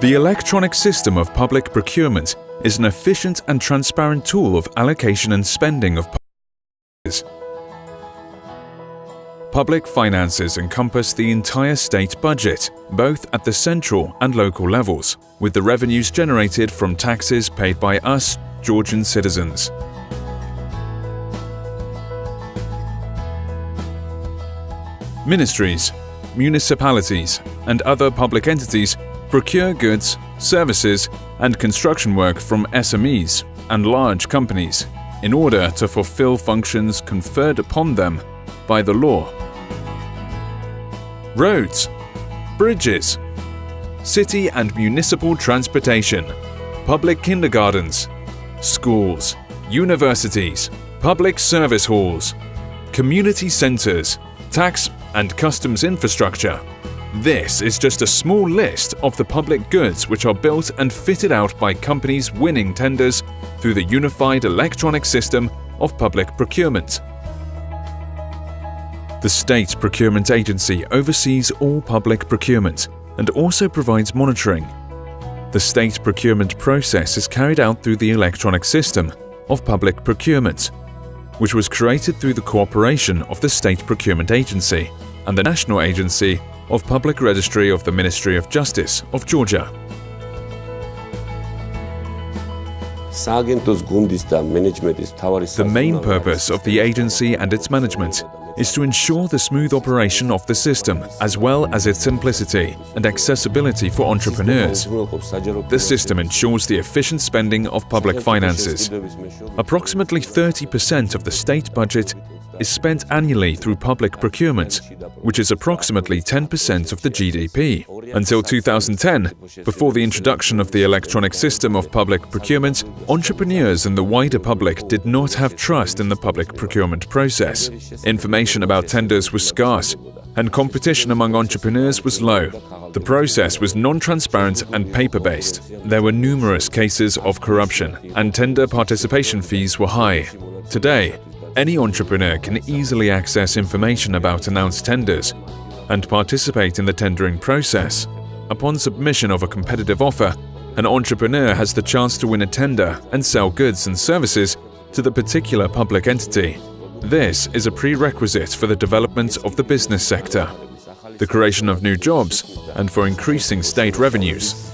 The electronic system of public procurement is an efficient and transparent tool of allocation and spending of public. Public finances encompass the entire state budget, both at the central and local levels, with the revenues generated from taxes paid by us, Georgian citizens. Ministries, municipalities, and other public entities procure goods, services, and construction work from SMEs and large companies in order to fulfill functions conferred upon them by the law. Roads, bridges, city and municipal transportation, public kindergartens, schools, universities, public service halls, community centres, tax and customs infrastructure. This is just a small list of the public goods which are built and fitted out by companies winning tenders through the unified electronic system of public procurement. The State Procurement Agency oversees all public procurement and also provides monitoring. The state procurement process is carried out through the electronic system of public procurement, which was created through the cooperation of the State Procurement Agency and the National Agency of Public Registry of the Ministry of Justice of Georgia. The main purpose of the agency and its management is to ensure the smooth operation of the system, as well as its simplicity and accessibility for entrepreneurs. The system ensures the efficient spending of public finances. Approximately 30% of the state budget is spent annually through public procurement, which is approximately 10% of the GDP. Until 2010, before the introduction of the electronic system of public procurement, entrepreneurs and the wider public did not have trust in the public procurement process. Information about tenders was scarce, and competition among entrepreneurs was low. The process was non-transparent and paper-based. There were numerous cases of corruption, and tender participation fees were high. Today, any entrepreneur can easily access information about announced tenders and participate in the tendering process. Upon submission of a competitive offer, an entrepreneur has the chance to win a tender and sell goods and services to the particular public entity. This is a prerequisite for the development of the business sector, the creation of new jobs, and for increasing state revenues.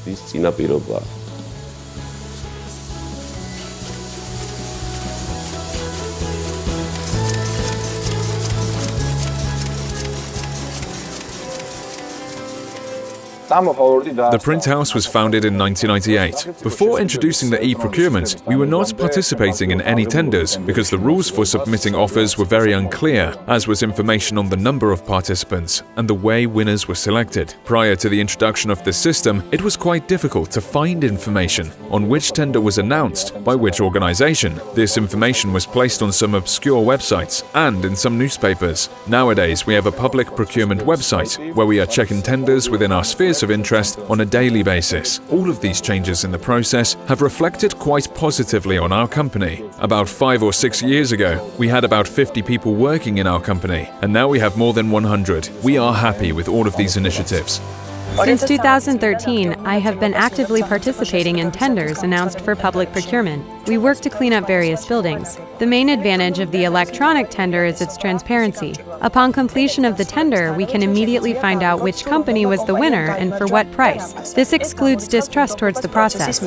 The print house was founded in 1998. Before introducing the e-procurement, we were not participating in any tenders because the rules for submitting offers were very unclear, as was information on the number of participants and the way winners were selected. Prior to the introduction of this system, it was quite difficult to find information on which tender was announced by which organization. This information was placed on some obscure websites and in some newspapers. Nowadays, we have a public procurement website where we are checking tenders within our spheres of interest on a daily basis. All of these changes in the process have reflected quite positively on our company. About 5 or 6 years ago, we had about 50 people working in our company, and now we have more than 100. We are happy with all of these initiatives. Since 2013, I have been actively participating in tenders announced for public procurement. We work to clean up various buildings. The main advantage of the electronic tender is its transparency. Upon completion of the tender, we can immediately find out which company was the winner and for what price. This excludes distrust towards the process.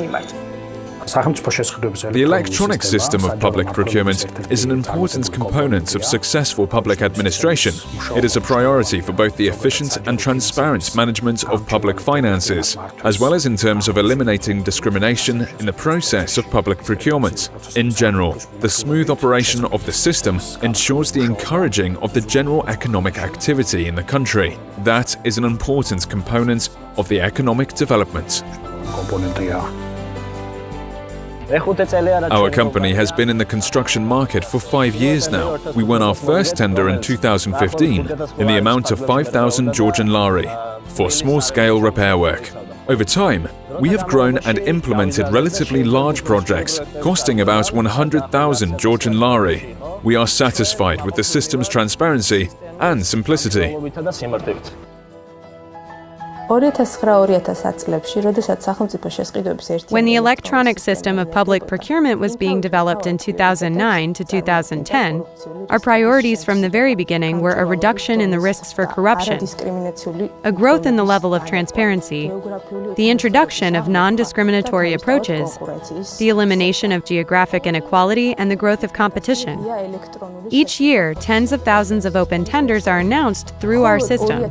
The electronic system of public procurement is an important component of successful public administration. It is a priority for both the efficient and transparent management of public finances, as well as in terms of eliminating discrimination in the process of public procurement. In general, the smooth operation of the system ensures the encouraging of the general economic activity in the country. That is an important component of the economic development. Our company has been in the construction market for 5 years now. We won our first tender in 2015 in the amount of 5,000 Georgian lari for small-scale repair work. Over time, we have grown and implemented relatively large projects costing about 100,000 Georgian lari. We are satisfied with the system's transparency and simplicity. When the electronic system of public procurement was being developed in 2009 to 2010, our priorities from the very beginning were a reduction in the risks for corruption, a growth in the level of transparency, the introduction of non-discriminatory approaches, the elimination of geographic inequality, and the growth of competition. Each year, tens of thousands of open tenders are announced through our system.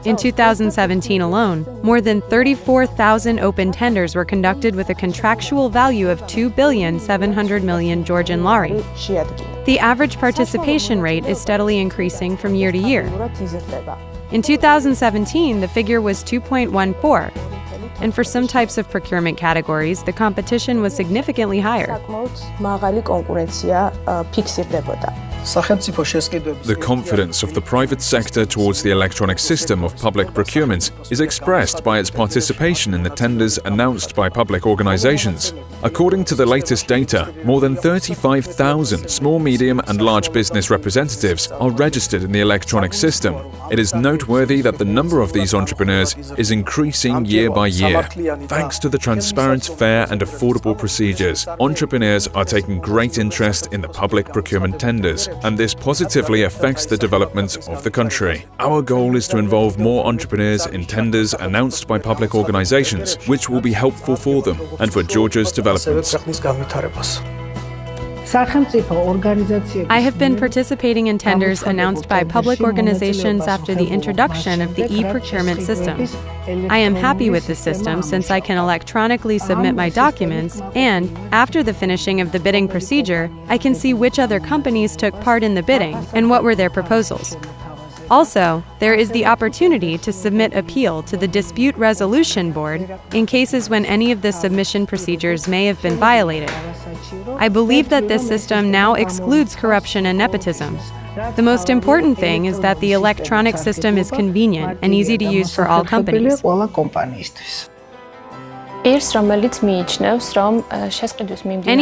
In 2017 alone, more than 34,000 open tenders were conducted with a contractual value of 2,700 million Georgian lari. The average participation rate is steadily increasing from year to year. In 2017, the figure was 2.14, and for some types of procurement categories, the competition was significantly higher. The confidence of the private sector towards the electronic system of public procurement is expressed by its participation in the tenders announced by public organizations. According to the latest data, more than 35,000 small, medium and large business representatives are registered in the electronic system. It is noteworthy that the number of these entrepreneurs is increasing year by year. Thanks to the transparent, fair and affordable procedures, entrepreneurs are taking great interest in the public procurement tenders, and this positively affects the development of the country. Our goal is to involve more entrepreneurs in tenders announced by public organizations, which will be helpful for them and for Georgia's development. I have been participating in tenders announced by public organizations after the introduction of the e-procurement system. I am happy with the system since I can electronically submit my documents, and after the finishing of the bidding procedure, I can see which other companies took part in the bidding and what were their proposals. Also, there is the opportunity to submit appeal to the Dispute Resolution Board in cases when any of the submission procedures may have been violated. I believe that this system now excludes corruption and nepotism. The most important thing is that the electronic system is convenient and easy to use for all companies. Any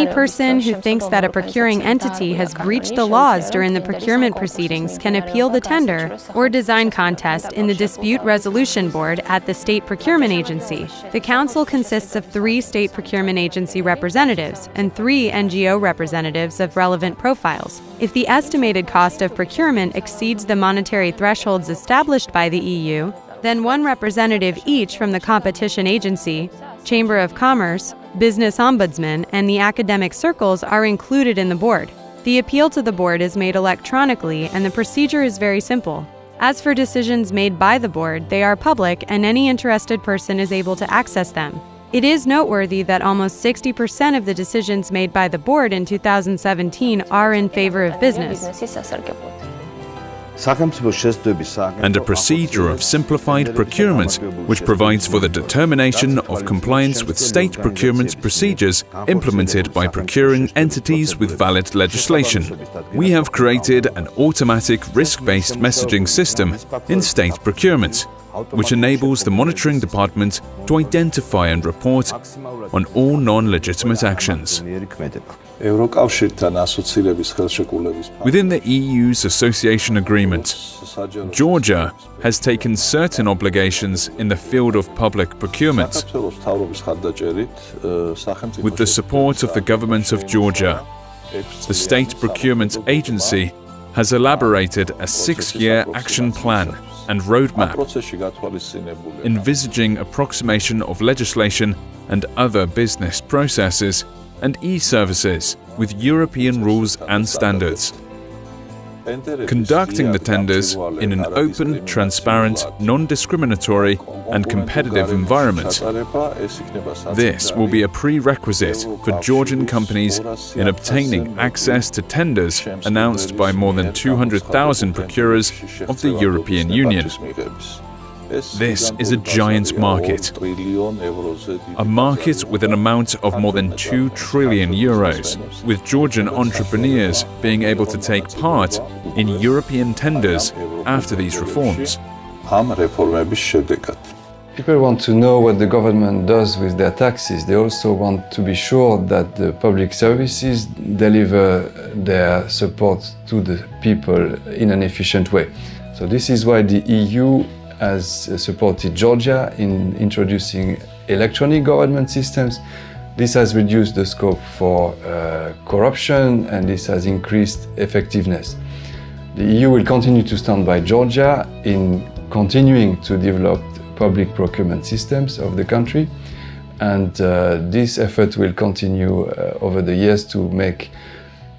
person who thinks that a procuring entity has breached the laws during the procurement proceedings can appeal the tender or design contest in the Dispute Resolution Board at the State Procurement Agency. The council consists of 3 State Procurement Agency representatives and 3 NGO representatives of relevant profiles. If the estimated cost of procurement exceeds the monetary thresholds established by the EU, then 1 representative each from the Competition Agency, Chamber of Commerce, Business Ombudsman, and the academic circles are included in the board. The appeal to the board is made electronically, and the procedure is very simple. As for decisions made by the board, they are public and any interested person is able to access them. It is noteworthy that almost 60% of the decisions made by the board in 2017 are in favor of business. And a procedure of simplified procurement, which provides for the determination of compliance with state procurement procedures implemented by procuring entities with valid legislation. We have created an automatic risk-based messaging system in state procurement, which enables the monitoring department to identify and report on all non-legitimate actions. Within the EU's association agreement, Georgia has taken certain obligations in the field of public procurement. With the support of the government of Georgia, the State Procurement Agency has elaborated a 6-year action plan and roadmap, envisaging approximation of legislation and other business processes and e-services with European rules and standards. Conducting the tenders in an open, transparent, non-discriminatory and competitive environment. This will be a prerequisite for Georgian companies in obtaining access to tenders announced by more than 200,000 procurers of the European Union. This is a giant market, a market with an amount of more than 2 trillion euros, with Georgian entrepreneurs being able to take part in European tenders after these reforms. People want to know what the government does with their taxes. They also want to be sure that the public services deliver their support to the people in an efficient way. So this is why the EU has supported Georgia in introducing electronic government systems. This has reduced the scope for corruption, and this has increased effectiveness. The EU will continue to stand by Georgia in continuing to develop public procurement systems of the country, and this effort will continue over the years to make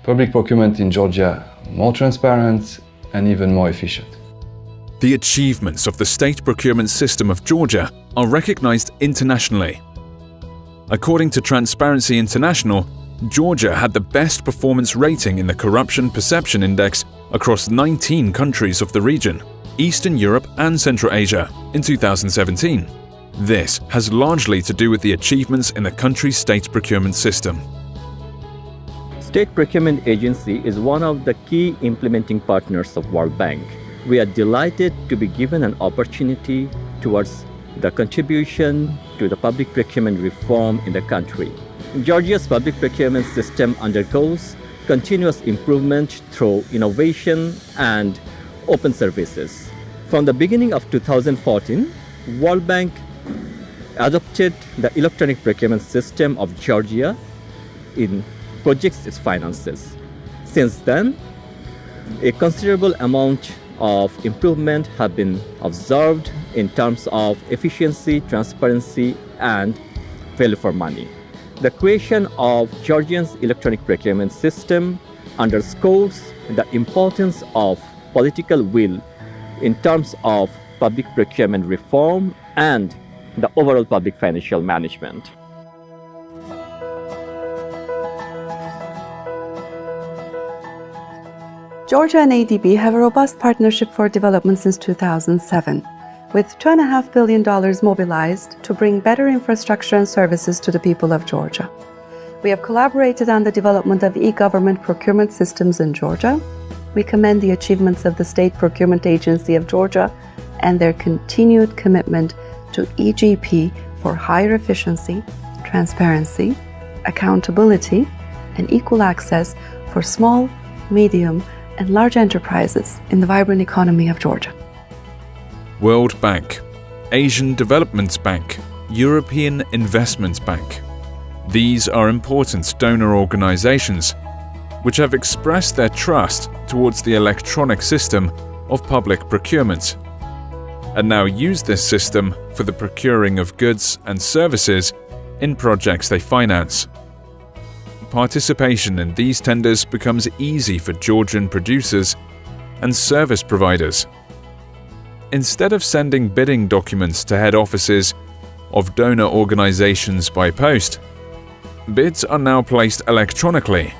public procurement in Georgia more transparent and even more efficient. The achievements of the state procurement system of Georgia are recognized internationally. According to Transparency International, Georgia had the best performance rating in the Corruption Perception Index across 19 countries of the region, Eastern Europe and Central Asia, in 2017. This has largely to do with the achievements in the country's state procurement system. State Procurement Agency is one of the key implementing partners of World Bank. We are delighted to be given an opportunity towards the contribution to the public procurement reform in the country. Georgia's public procurement system undergoes continuous improvement through innovation and open services. From the beginning of 2014, World Bank adopted the electronic procurement system of Georgia in projects its finances. Since then, a considerable amount of improvement have been observed in terms of efficiency, transparency, and value for money. The creation of Georgia's electronic procurement system underscores the importance of political will in terms of public procurement reform and the overall public financial management. Georgia and ADB have a robust partnership for development since 2007, with $2.5 billion mobilized to bring better infrastructure and services to the people of Georgia. We have collaborated on the development of e-government procurement systems in Georgia. We commend the achievements of the State Procurement Agency of Georgia and their continued commitment to EGP for higher efficiency, transparency, accountability, and equal access for small, medium, and large enterprises in the vibrant economy of Georgia. World Bank, Asian Development Bank, European Investment Bank. These are important donor organizations which have expressed their trust towards the electronic system of public procurement and now use this system for the procuring of goods and services in projects they finance. Participation in these tenders becomes easy for Georgian producers and service providers. Instead of sending bidding documents to head offices of donor organizations by post, bids are now placed electronically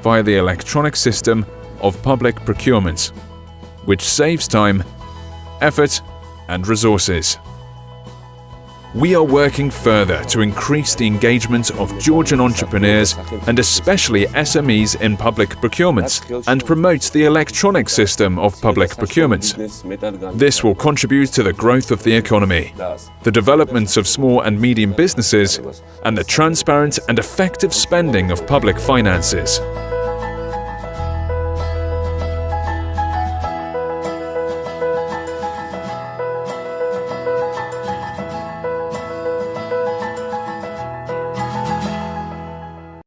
via the electronic system of public procurement, which saves time, effort, and resources. We are working further to increase the engagement of Georgian entrepreneurs and especially SMEs in public procurement and promote the electronic system of public procurement. This will contribute to the growth of the economy, the development of small and medium businesses, and the transparent and effective spending of public finances.